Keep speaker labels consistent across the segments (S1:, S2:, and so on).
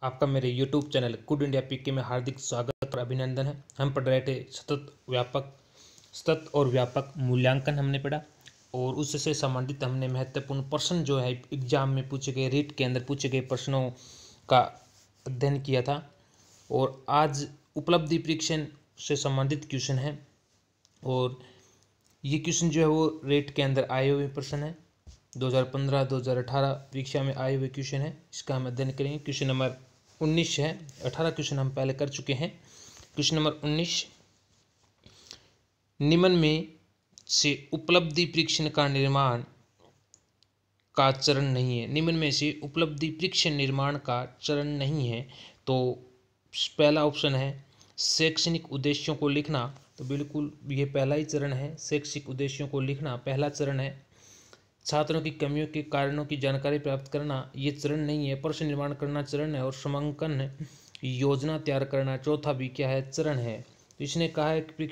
S1: आपका मेरे YouTube channel good India पीके में हार्दिक स्वागत और अभिनंदन है। हम पढ़ रहे थे सतत और व्यापक मूल्यांकन हमने पढ़ा और उससे संबंधित हमने महत्वपूर्ण प्रश्न जो है एग्जाम में पूछे गए, रीट के अंदर पूछे गए प्रश्नों का अध्ययन किया था। और आज उपलब्धि परीक्षण से संबंधित क्वेश्चन है और ये क्वेश्चन जो है वो रेट के अंदर आए हुए प्रश्न है। 2015-2018 परीक्षा में आए हुए क्वेश्चन है, इसका हम अध्ययन करेंगे। क्वेश्चन नंबर 19 है, 18 क्वेश्चन हम पहले कर चुके हैं। क्वेश्चन नंबर 19, निम्न में से उपलब्धि परीक्षण का निर्माण का चरण नहीं है। निम्न में से उपलब्धि परीक्षण निर्माण का चरण नहीं है। तो पहला ऑप्शन है शैक्षणिक उद्देश्यों को लिखना। तो बिल्कुल ये पहला ही चरण है, शैक्षिक उद्देश्यों को लिखना पहला चरण है। छात्रों की कमियों के कारणों की जानकारी प्राप्त करना ये चरण नहीं है, प्रश्न निर्माण करना चरण है। और समांकन योजना तैयार करना चौथा भी क्या है, चरण है। तो इसने कहा है कि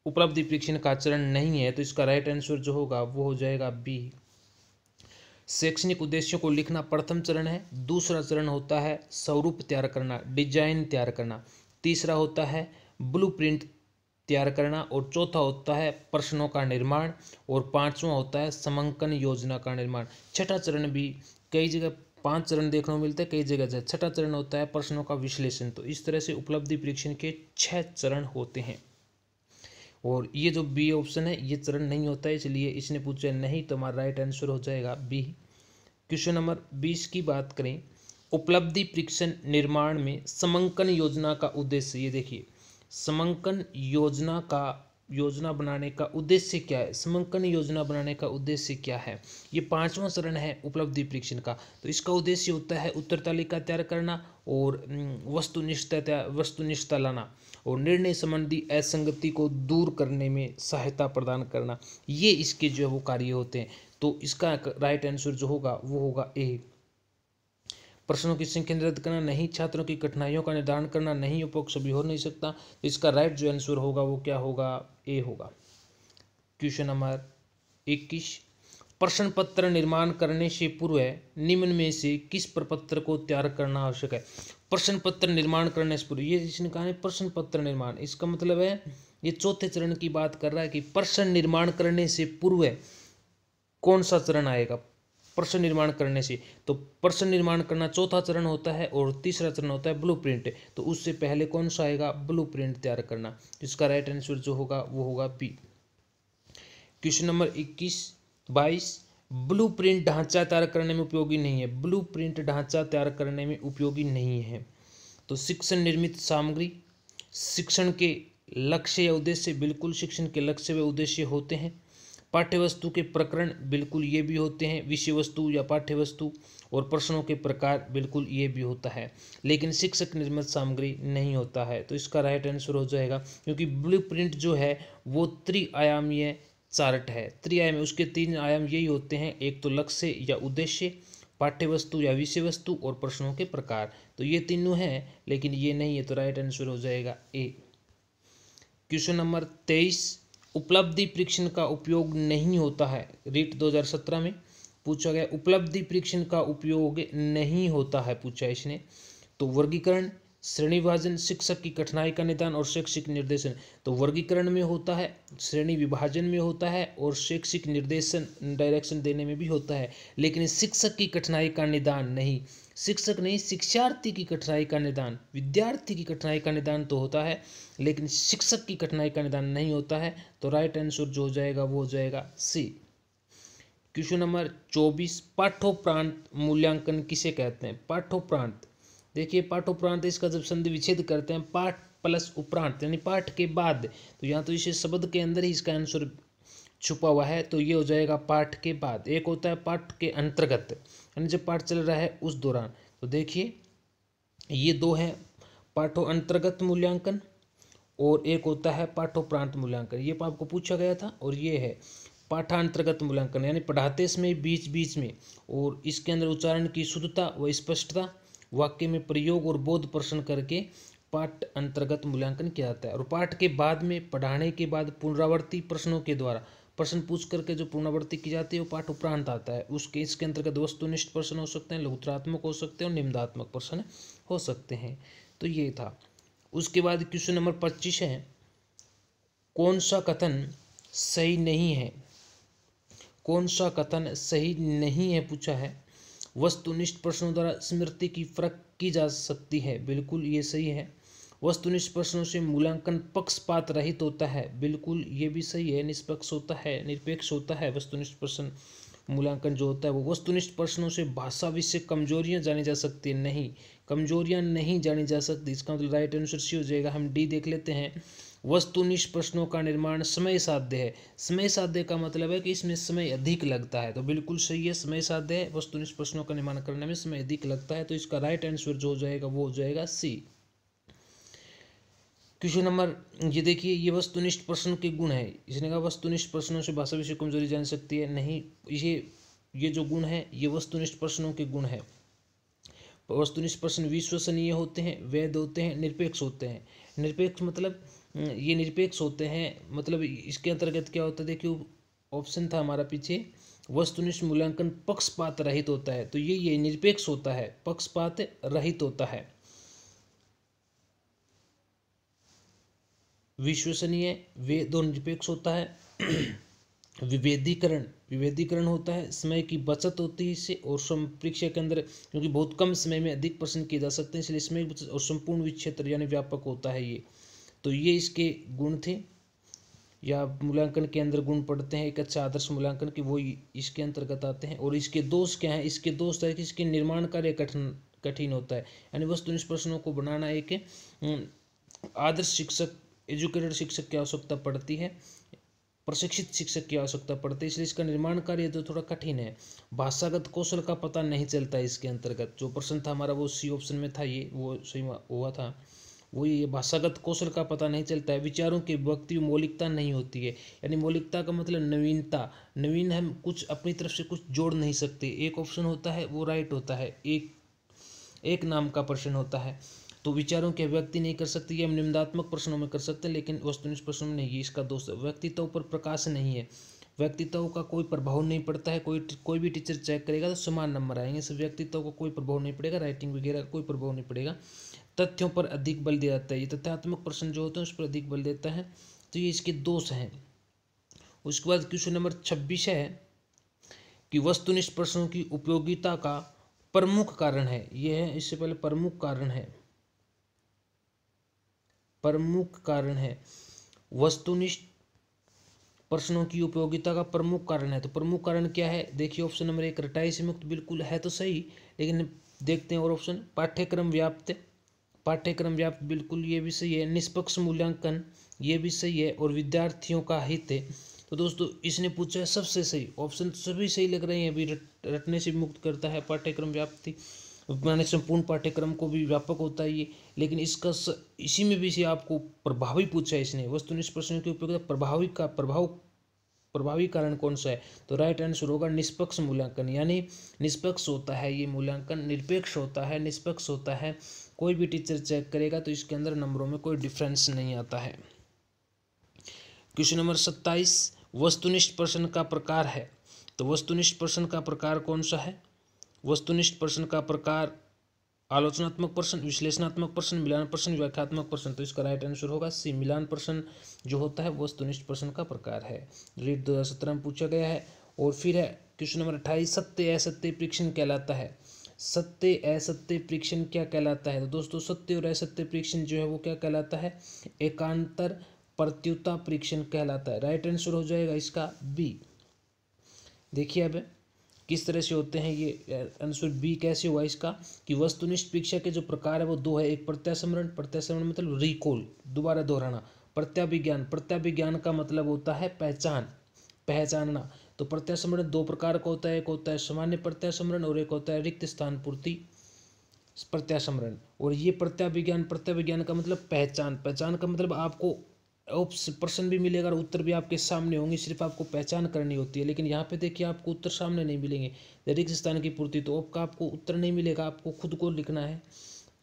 S1: उपलब्धि परीक्षण का चरण नहीं है, तो इसका राइट आंसर जो होगा वो हो जाएगा बी। शैक्षणिक उद्देश्यों को लिखना प्रथम चरण है। दूसरा चरण होता है स्वरूप तैयार करना, डिजाइन तैयार करना। तीसरा होता है ब्लूप्रिंट तैयार करना और चौथा होता है प्रश्नों का निर्माण और पांचवा होता है समांकन योजना का निर्माण। छठा चरण भी कई जगह 5 चरण देखने को मिलते हैं, कई जगह छठा चरण होता है प्रश्नों का विश्लेषण। तो इस तरह से उपलब्धि परीक्षण के 6 चरण होते हैं और ये जो बी ऑप्शन है ये चरण नहीं होता है, इसलिए इसने पूछा नहीं, तो हमारा राइट आंसर हो जाएगा बी। क्वेश्चन नंबर 20 की बात करें, उपलब्धि परीक्षण निर्माण में समांकन योजना का उद्देश्य। ये देखिए, समांकन योजना बनाने का उद्देश्य क्या है, समांकन योजना बनाने का उद्देश्य क्या है। ये 5वां चरण है उपलब्धि परीक्षण का। तो इसका उद्देश्य होता है उत्तर तालिका तैयार करना और वस्तुनिष्ठता लाना और निर्णय संबंधी असंगति को दूर करने में सहायता प्रदान करना। ये इसके जो है वो कार्य होते हैं। तो इसका राइट आंसर जो होगा वो होगा ए। प्रश्नों की संख्या निर्धारित करना नहीं, छात्रों की कठिनाइयों का निर्धारण करना नहीं, उपरोक्त सभी हो नहीं सकता। तो इसका राइट जो आंसर होगा वो क्या होगा, ए होगा। क्वेश्चन नंबर 21, प्रश्न पत्र निर्माण करने से पूर्व निम्न में से किस प्रपत्र को तैयार करना आवश्यक है। प्रश्न पत्र निर्माण करने से पूर्व, ये जिसने कहा है प्रश्न पत्र निर्माण, इसका मतलब है ये चौथे चरण की बात कर रहा है कि प्रश्न निर्माण करने से पूर्व कौन सा चरण आएगा प्रश्न निर्माण करने से। तो प्रश्न निर्माण करना चौथा चरण होता है और तीसरा चरण होता है ब्लूप्रिंट। तो उससे पहले कौन सा आएगा, ब्लूप्रिंट तैयार करना। इसका राइट आंसर जो होगा वो होगा बी। क्वेश्चन नंबर 22, ब्लूप्रिंट ढांचा तैयार करने में उपयोगी नहीं है। ब्लूप्रिंट ढांचा तैयार करने में उपयोगी नहीं है। तो शिक्षण निर्मित सामग्री, शिक्षण के लक्ष्य या उद्देश्य, बिल्कुल शिक्षण के लक्ष्य व उद्देश्य होते हैं। पाठ्यवस्तु के प्रकरण, बिल्कुल ये भी होते हैं, विषय वस्तु या पाठ्यवस्तु। और प्रश्नों के प्रकार, बिल्कुल ये भी होता है, लेकिन शिक्षक निर्मित सामग्री नहीं होता है। तो इसका राइट आंसर हो जाएगा, क्योंकि ब्लूप्रिंट जो है वो त्रिआयामीय चार्ट है। त्रिआयामी, उसके 3 आयाम यही होते हैं, एक तो लक्ष्य या उद्देश्य, पाठ्यवस्तु या विषय वस्तु और प्रश्नों के प्रकार। तो ये तीनों हैं, लेकिन ये नहीं है, तो राइट आंसर हो जाएगा ए। क्वेश्चन नंबर 23, उपलब्धि परीक्षण का उपयोग नहीं होता है। रीट 2017 में पूछा गया उपलब्धि परीक्षण का उपयोग नहीं होता है, पूछा इसने। तो वर्गीकरण, श्रेणी विभाजन, शिक्षक की कठिनाई का निदान और शैक्षिक निर्देशन। तो वर्गीकरण में होता है, श्रेणी विभाजन में होता है और शैक्षिक निर्देशन डायरेक्शन देने में भी होता है, लेकिन शिक्षक की कठिनाई का निदान नहीं। शिक्षक नहीं, शिक्षार्थी की कठिनाई का निदान, विद्यार्थी की कठिनाई का निदान तो होता है, लेकिन शिक्षक की कठिनाई का निदान नहीं होता है। तो राइट आंसर जो हो जाएगा वो हो जाएगा सी। क्वेश्चन नंबर 24, पाठोपरांत मूल्यांकन किसे कहते हैं। पाठोपरांत, देखिए पाठोपरांत, इसका जब संधि विच्छेद करते हैं, पाठ प्लस उपरांत यानी पाठ के बाद, तो यहाँ तो इसे शब्द के अंदर ही इसका आंसर छुपा हुआ है, तो ये हो जाएगा पाठ के बाद। एक होता है पाठ के अंतर्गत, यानी जब पाठ चल रहा है उस दौरान। तो देखिए ये 2 है, पाठो अंतर्गत मूल्यांकन और एक होता है पाठोपरांत मूल्यांकन। ये आपको पूछा गया था। और ये है पाठांतर्गत मूल्यांकन, यानी पढ़ाते समय बीच बीच में, और इसके अंदर उच्चारण की शुद्धता व स्पष्टता, वाक्य में प्रयोग और बोध प्रश्न करके पाठ अंतर्गत मूल्यांकन किया जाता है। और पाठ के बाद में, पढ़ाने के बाद पुनरावर्ती प्रश्नों के द्वारा प्रश्न पूछ करके जो पुनरावृत्ति की जाती है वो पाठ उपरांत आता है। उसके इसके अंतर्गत वस्तुनिष्ठ प्रश्न हो सकते हैं, लघुत्तरात्मक हो सकते हैं और निम्नात्मक प्रश्न हो सकते हैं। तो ये था। उसके बाद क्वेश्चन नंबर 25 है, कौन सा कथन सही नहीं है? कौन सा कथन सही नहीं है पूछा है। वस्तुनिष्ठ प्रश्नों द्वारा स्मृति की परख की जा सकती है, बिल्कुल ये सही है। वस्तुनिष्ठ प्रश्नों से मूल्यांकन पक्षपात रहित होता है, बिल्कुल ये भी सही है। निष्पक्ष होता है, निरपेक्ष होता है वस्तुनिष्ठ प्रश्न मूल्यांकन जो होता है वो। वस्तुनिष्ठ प्रश्नों से भाषा विषय कमजोरियां जानी जा सकती है, नहीं, कमजोरियां नहीं जानी जा सकती। इसका मतलब राइट आंसर सी हो जाएगा। हम डी देख लेते हैं। वस्तुनिष्ठ प्रश्नों का निर्माण समय साध्य है। समय साध्य का मतलब है कि इसमें समय अधिक लगता है, तो बिल्कुल सही है, समय साध्य है। वस्तुनिष्ठ प्रश्नों का निर्माण करने में समय अधिक लगता है, तो इसका राइट आंसर जो हो जाएगा वो हो जाएगा सी। क्वेश्चन नंबर, ये देखिए, ये वस्तुनिष्ठ प्रश्न के गुण है। इसने कहा वस्तुनिष्ठ प्रश्नों से भाषा विषय कमजोरी जान सकती है, नहीं, ये जो गुण है ये वस्तुनिष्ठ प्रश्नों के गुण है। वस्तुनिष्ठ प्रश्न विश्वसनीय होते हैं, वैध होते हैं, निरपेक्ष होते हैं। निरपेक्ष मतलब ये निरपेक्ष होते हैं, मतलब इसके अंतर्गत क्या होता है, देखिए ऑप्शन था हमारा पीछे, वस्तुनिष्ठ मूल्यांकन पक्षपात रहित होता है, तो ये निरपेक्ष होता है, पक्षपात रहित होता है। विश्वसनीय, वे दो निरपेक्ष होता है। विभेदीकरण होता है, समय की बचत होती है इससे, और परीक्षा के अंदर क्योंकि बहुत कम समय में अधिक प्रश्न किए जा सकते हैं इसलिए समय की बचत और संपूर्ण क्षेत्र यानी व्यापक होता है ये। तो ये इसके गुण थे, या मूल्यांकन के अंदर गुण पढ़ते हैं एक अच्छा आदर्श मूल्यांकन की, वो इसके अंतर्गत आते हैं। और इसके दोष क्या है? इसके दोष है कि इसके निर्माण कार्य कठिन होता है, यानी वस्तुनिष्ठ प्रश्नों को बनाना एक आदर्श शिक्षक, एजुकेटेड शिक्षक की आवश्यकता पड़ती है, प्रशिक्षित शिक्षक की आवश्यकता पड़ती है, इसलिए इसका निर्माण कार्य तो थोड़ा कठिन है। भाषागत कौशल का पता नहीं चलता है इसके अंतर्गत। जो प्रश्न था हमारा वो सी ऑप्शन में था, ये वो सही हुआ था, वो ये भाषागत कौशल का पता नहीं चलता है। विचारों की व्यक्ति मौलिकता नहीं होती है, यानी मौलिकता का मतलब नवीनता। नवीन हम कुछ अपनी तरफ से कुछ जोड़ नहीं सकते। एक ऑप्शन होता है वो राइट होता है, एक नाम का प्रश्न होता है, तो विचारों की अभिव्यक्ति नहीं कर सकती। ये हम निम्नात्मक प्रश्नों में कर सकते हैं, लेकिन वस्तुनिष्ठ प्रश्नों में नहीं। ये इसका दोष है। व्यक्तित्व पर प्रकाश नहीं है, व्यक्तित्व का कोई प्रभाव नहीं पड़ता है। कोई भी टीचर चेक करेगा तो समान नंबर आएंगे, सब व्यक्तित्व को कोई प्रभाव नहीं पड़ेगा, राइटिंग वगैरह कोई प्रभाव नहीं पड़ेगा। तथ्यों पर अधिक बल दिया जाता है, ये तथ्यात्मक प्रश्न जो होते हैं उस पर अधिक बल देता है, तो ये इसके दोष हैं। उसके बाद क्वेश्चन नंबर 26 है कि वस्तुनिष्ठ प्रश्नों की उपयोगिता का प्रमुख कारण है। यह है, इससे पहले प्रमुख कारण है वस्तुनिष्ठ प्रश्नों की उपयोगिता का प्रमुख कारण है। तो प्रमुख कारण क्या है? देखिए ऑप्शन नंबर 1 रटाई से मुक्त, बिल्कुल है तो सही, लेकिन देखते हैं और ऑप्शन। पाठ्यक्रम व्याप्त, बिल्कुल ये भी सही है। निष्पक्ष मूल्यांकन, ये भी सही है, और विद्यार्थियों का हित है। तो दोस्तों इसने पूछा है सबसे सही, ऑप्शन सभी सही लग रहे हैं। अभी रटने से मुक्त करता है, पाठ्यक्रम व्याप्ति माने संपूर्ण पाठ्यक्रम को भी व्यापक होता है ये, लेकिन इसका इसी में भी से आपको प्रभावी पूछा है इसने। वस्तुनिष्ठ प्रश्नों की उपयोगिता प्रभावी कारण कौन सा है? तो राइट आंसर होगा निष्पक्ष मूल्यांकन, यानी निष्पक्ष होता है ये मूल्यांकन, निरपेक्ष होता है, निष्पक्ष होता है। कोई भी टीचर चेक करेगा तो इसके अंदर नंबरों में कोई डिफरेंस नहीं आता है। क्वेश्चन नंबर 27 वस्तुनिष्ठ प्रश्न का प्रकार है। तो वस्तुनिष्ठ प्रश्न का प्रकार कौन सा है? वस्तुनिष्ठ प्रश्न का प्रकार आलोचनात्मक प्रश्न, विश्लेषणात्मक प्रश्न, मिलान प्रश्न, व्याख्यात्मक प्रश्न। तो इसका राइट आंसर होगा सी, मिलान प्रश्न जो होता है वस्तुनिष्ठ प्रश्न का प्रकार है। रीट 2017 में पूछा गया है। और फिर है क्वेश्चन नंबर 28 सत्य असत्य परीक्षण कहलाता है। सत्य असत्य परीक्षण क्या कहलाता है? तो दोस्तों सत्य और असत्य परीक्षण जो है वो क्या कहलाता है? एकांतर प्रत्युत्तर परीक्षण कहलाता है। राइट आंसर हो जाएगा इसका बी। देखिए अब किस तरह से होते हैं ये आंसर बी कैसे हुआ इसका, कि वस्तुनिष्ठ परीक्षा के जो प्रकार है वो दो है। एक प्रत्यास्मरण मतलब रिकॉल, दोबारा दोहराना। प्रत्याभिज्ञान का मतलब होता है पहचानना। तो प्रत्यास्मरण दो प्रकार का होता है, एक होता है सामान्य प्रत्यास्मरण और एक होता है रिक्त स्थान पूर्ति प्रत्यास्मरण। और ये प्रत्याभिज्ञान का मतलब पहचान का मतलब आपको प्रश्न भी मिलेगा और उत्तर भी आपके सामने होंगे, सिर्फ आपको पहचान करनी होती है। लेकिन यहाँ पे देखिए आपको उत्तर सामने नहीं मिलेंगे। रिक्त स्थान की पूर्ति तो आपको उत्तर नहीं मिलेगा, आपको खुद को लिखना है।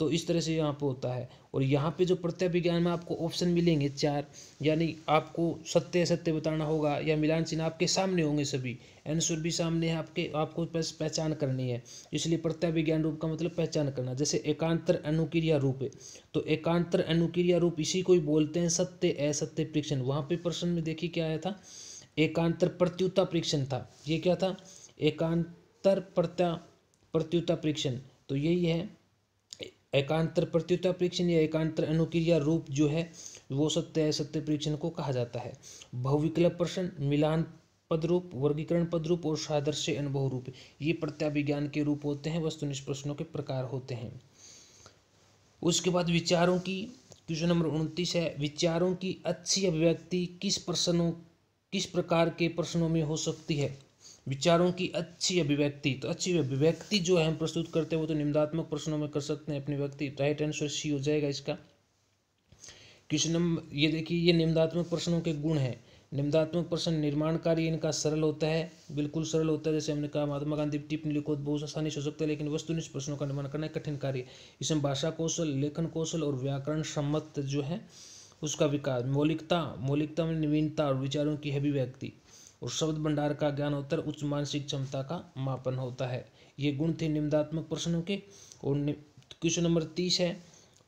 S1: तो इस तरह से यहाँ पे होता है। और यहाँ पे जो प्रत्यय विज्ञान में आपको ऑप्शन मिलेंगे 4, यानी आपको सत्य असत्य बताना होगा या मिलान चिन्ह आपके सामने होंगे, सभी आंसर भी सामने है आपके, आपको बस पहचान करनी है। इसलिए प्रत्यय विज्ञान रूप का मतलब पहचान करना। जैसे एकांतर अनुक्रिया रूप है, तो एकांतर अनुक्रिया रूप इसी को ही बोलते हैं सत्य असत्य परीक्षण। वहाँ पे प्रश्न में देखिए क्या आया था, एकांतर प्रत्युत्तर परीक्षण था। ये क्या था, एकांतर प्रत्युत्तर परीक्षण। तो यही है एकांतर प्रत्युत्तर परीक्षण या एकांतर अनुक्रिया रूप जो है वो सत्य असत्य परीक्षण को कहा जाता है। बहुविकल्प प्रश्न, मिलान पद रूप, वर्गीकरण पद रूप और सादृश्य अनुभव रूप, ये प्रत्यय विज्ञान के रूप होते हैं, वस्तुनिष्ठ प्रश्नों के प्रकार होते हैं। उसके बाद विचारों की, क्वेश्चन नंबर 29 है, विचारों की अच्छी अभिव्यक्ति किस प्रकार के प्रश्नों में हो सकती है। विचारों की अच्छी अभिव्यक्ति, तो अच्छी अभिव्यक्ति जो है हम प्रस्तुत करते हैं वो तो निम्नात्मक प्रश्नों में कर सकते हैं अपनी व्यक्ति। राइट आंसर सी हो जाएगा इसका। क्वेश्चन नंबर ये देखिए, ये निम्नात्मक प्रश्नों के गुण हैं। निम्नात्मक प्रश्न निर्माणकारी इनका सरल होता है, बिल्कुल सरल होता है। जैसे हमने कहा महात्मा गांधी टिप्पणी लिखो तो बहुत आसानी से हो सकता है, लेकिन वस्तुनिष्ठ प्रश्नों का निर्माण करना कठिन कार्य। इसमें भाषा कौशल, लेखन कौशल और व्याकरण सम्मत जो है उसका विकास, मौलिकता में नवीनता और विचारों की अभिव्यक्ति और शब्द भंडार का ज्ञान होता है, उच्च मानसिक क्षमता का मापन होता है। ये गुण थे निम्नात्मक प्रश्नों के। और क्वेश्चन नंबर 30 है,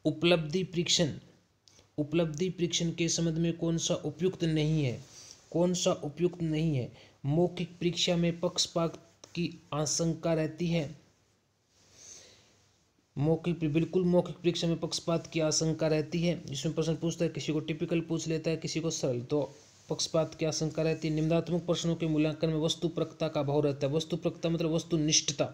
S1: उपलब्धि परीक्षण। उपलब्धि परीक्षण के संबंध में कौन सा उपयुक्त नहीं है, कौन सा उपयुक्त नहीं है। मौखिक परीक्षा में पक्षपात की आशंका रहती है। बिल्कुल मौखिक परीक्षा में पक्षपात की आशंका रहती है। इसमें प्रश्न पूछता है, किसी को टिपिकल पूछ लेता है, किसी को सरल, तो पक्षपात की आशंका रहती है। निम्नात्मक प्रश्नों के मूल्यांकन में वस्तुपरकता का अभाव रहता है। वस्तुपरकता मतलब वस्तुनिष्ठता,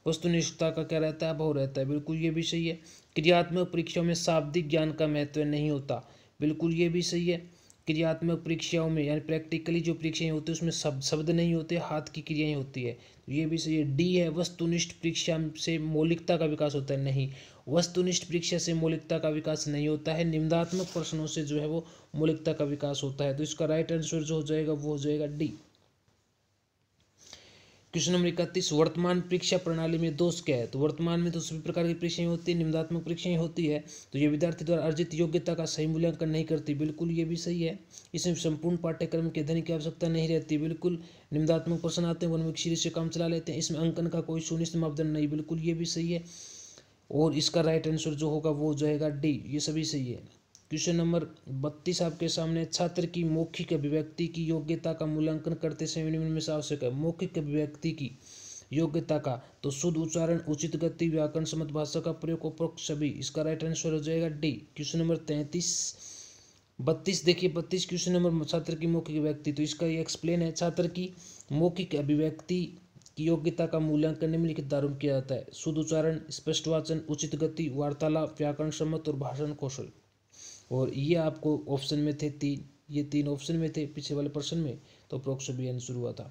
S1: वस्तुनिष्ठता का क्या रहता है, अभाव रहता है। बिल्कुल ये भी सही है। क्रियात्मक परीक्षाओं में शाब्दिक ज्ञान का महत्व नहीं होता। बिल्कुल ये भी सही है। क्रियात्मक परीक्षाओं में यानी प्रैक्टिकली जो परीक्षाएं होती है उसमें शब्द नहीं होते, हाथ की क्रियाएं होती है, तो ये भी सही है। डी है, वस्तुनिष्ठ परीक्षा से मौलिकता का विकास होता है। नहीं, वस्तुनिष्ठ परीक्षा से मौलिकता का विकास नहीं होता है, निम्नात्मक प्रश्नों से जो है वो मौलिकता का विकास होता है। तो इसका राइट आंसर जो हो जाएगा वो हो जाएगा डी। क्वेश्चन नंबर 31, वर्तमान परीक्षा प्रणाली में दोष क्या है। तो वर्तमान में तो सभी प्रकार की परीक्षाएं होती है, निम्नात्मक परीक्षाएं होती है, तो ये विद्यार्थी द्वारा अर्जित योग्यता का सही मूल्यांकन नहीं करती। बिल्कुल ये भी सही है। इसमें संपूर्ण पाठ्यक्रम के अध्ययन की आवश्यकता नहीं रहती। बिल्कुल निम्नात्मक प्रश्न आते हैं, वन सीरीज से काम चला लेते हैं। इसमें अंकन का कोई सुनिश्चित मापदंड नहीं। बिल्कुल ये भी सही है। और इसका राइट आंसर जो होगा वो हो जाएगा डी। ये सभी सही है। क्वेश्चन नंबर 32 आपके सामने, छात्र की मौखिक अभिव्यक्ति की योग्यता का मूल्यांकन करते समय निम्न में से आवश्यक है। मौखिक अभिव्यक्ति की योग्यता का, तो शुद्ध उच्चारण, उचित गति, व्याकरण सम्मत भाषा का प्रयोग, उपरोक्त सभी। इसका राइट आंसर हो जाएगा डी। क्वेश्चन नंबर 32 देखिए, 32 क्वेश्चन नंबर छात्र की मौखिक अभिव्यक्ति, तो इसका ये एक्सप्लेन है। छात्र की मौखिक अभिव्यक्ति की योग्यता का मूल्यांकन निम्नलिखित आधारों में किया जाता है। शुद्ध उच्चारण, स्पष्ट वाचन, उचित गति, वार्तालाप, व्याकरण सम्मत और भाषण कौशल। और ये आपको ऑप्शन में थे 3, ये 3 ऑप्शन में थे पीछे वाले प्रश्न में, तो अप्रोक्स बी आंसर हुआ था।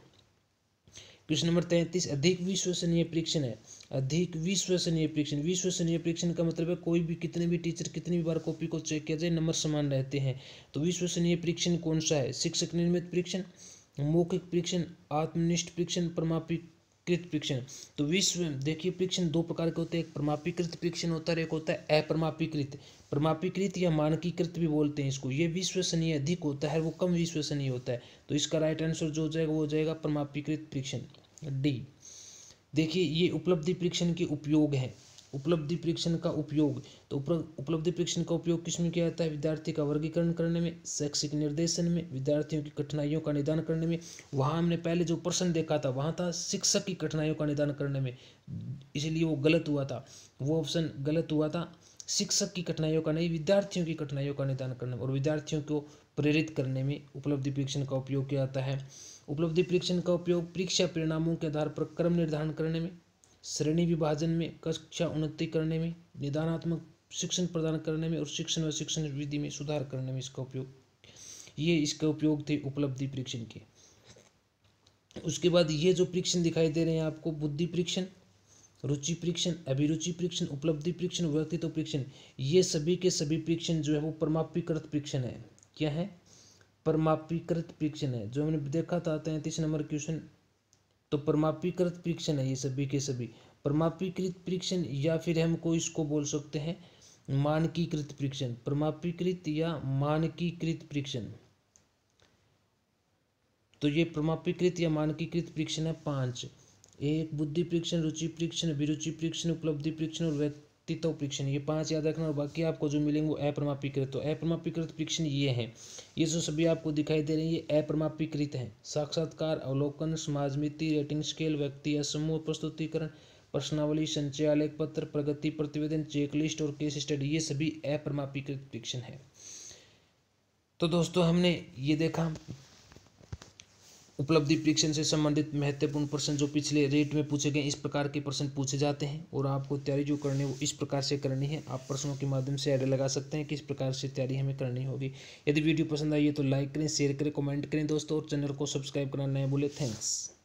S1: क्वेश्चन नंबर 33, अधिक विश्वसनीय परीक्षण है। अधिक विश्वसनीय परीक्षण, विश्वसनीय परीक्षण का मतलब है कोई भी, कितने भी टीचर कितनी भी बार कॉपी को चेक किया जाए नंबर समान रहते हैं। तो विश्वसनीय परीक्षण कौन सा है, शिक्षक निर्मित परीक्षण, मौखिक परीक्षण, आत्मनिष्ठ परीक्षण, प्रमाणीकृत परीक्षण। तो विश्व देखिए परीक्षण 2 प्रकार के होते हैं, एक प्रमाणीकृत परीक्षण होता है, एक होता है अप्रमाणीकृत। प्रमाणीकृत या मानकीकृत भी बोलते हैं इसको। ये विश्वसनीय अधिक होता है, वो कम विश्वसनीय होता है। तो इसका राइट आंसर जो हो जाएगा वो हो जाएगा प्रमाणीकृत परीक्षण, डी। देखिए ये उपलब्धि परीक्षण के उपयोग हैं। उपलब्धि परीक्षण का उपयोग, तो उपलब्धि परीक्षण का उपयोग किसमें किया जाता है, विद्यार्थी का वर्गीकरण करने में, शैक्षिक निर्देशन में, विद्यार्थियों की कठिनाइयों का निदान करने में। वहाँ हमने पहले जो प्रश्न देखा था वहाँ था शिक्षक की कठिनाइयों का निदान करने में, इसलिए वो गलत हुआ था, वो ऑप्शन गलत हुआ था। शिक्षक की कठिनाइयों का नहीं, विद्यार्थियों की कठिनाइयों का निदान करने में और विद्यार्थियों को प्रेरित करने में उपलब्धि परीक्षण का उपयोग किया जाता है। उपलब्धि परीक्षण का उपयोग परीक्षा परिणामों के आधार पर क्रम निर्धारण करने में, श्रेणी विभाजन में, कक्षा उन्नति करने में, निदानात्मक शिक्षण प्रदान करने में और शिक्षण व शिक्षण विधि में सुधार करने में इसका उपयोग, ये इसके उपयोग थे उपलब्धि परीक्षण के। उसके बाद ये जो परीक्षण दिखाई दे रहे हैं आपको, बुद्धि परीक्षण, रुचि परीक्षण, अभिरुचि परीक्षण, उपलब्धि परीक्षण, व्यक्तित्व परीक्षण, ये सभी के सभी परीक्षण जो है वो प्रमाणीकृत परीक्षण है। क्या है, प्रमाणीकृत परीक्षण है। जो हमने देखा था 33 नंबर क्वेश्चन, तो प्रमाणीकृत परीक्षण है ये सभी के सभी। प्रमापीकृत परीक्षण या फिर हमको इसको बोल सकते हैं मानकीकृत परीक्षण। प्रमापीकृत या मानकीकृत परीक्षण, तो ये प्रमापीकृत या मानकीकृत परीक्षण है 5। एक बुद्धि परीक्षण, रुचि परीक्षण, अभिरुचि परीक्षण, उपलब्धि परीक्षण और व्यक्तित्व परीक्षण, ये 5 याद रखना। और बाकी आपको जो मिलेंगे वो अप्रमापीकृत। तो अप्रमापीकृत परीक्षण ये हैं, ये जो सभी आपको दिखाई दे रहे हैं ये अप्रमापीकृत हैं। साक्षात्कार, अवलोकन, समाजमिति, रेटिंग स्केल, व्यक्ति या समूह प्रस्तुतिकरण, प्रश्नावली, संचय आलेख पत्र, प्रगति प्रतिवेदन, चेकलिस्ट और केस स्टडी, ये सभी अप्रमापीकृत परीक्षण है। तो दोस्तों हमने ये देखा उपलब्धि परीक्षण से संबंधित महत्वपूर्ण प्रश्न जो पिछले रेट में पूछे गए, इस प्रकार के प्रश्न पूछे जाते हैं और आपको तैयारी जो करनी है वो इस प्रकार से करनी है। आप प्रश्नों के माध्यम से आइडिया लगा सकते हैं किस प्रकार से तैयारी हमें करनी होगी। यदि वीडियो पसंद आई है तो लाइक करें, शेयर करें, कमेंट करें दोस्तों, और चैनल को सब्सक्राइब करना न भूलें। थैंक्स।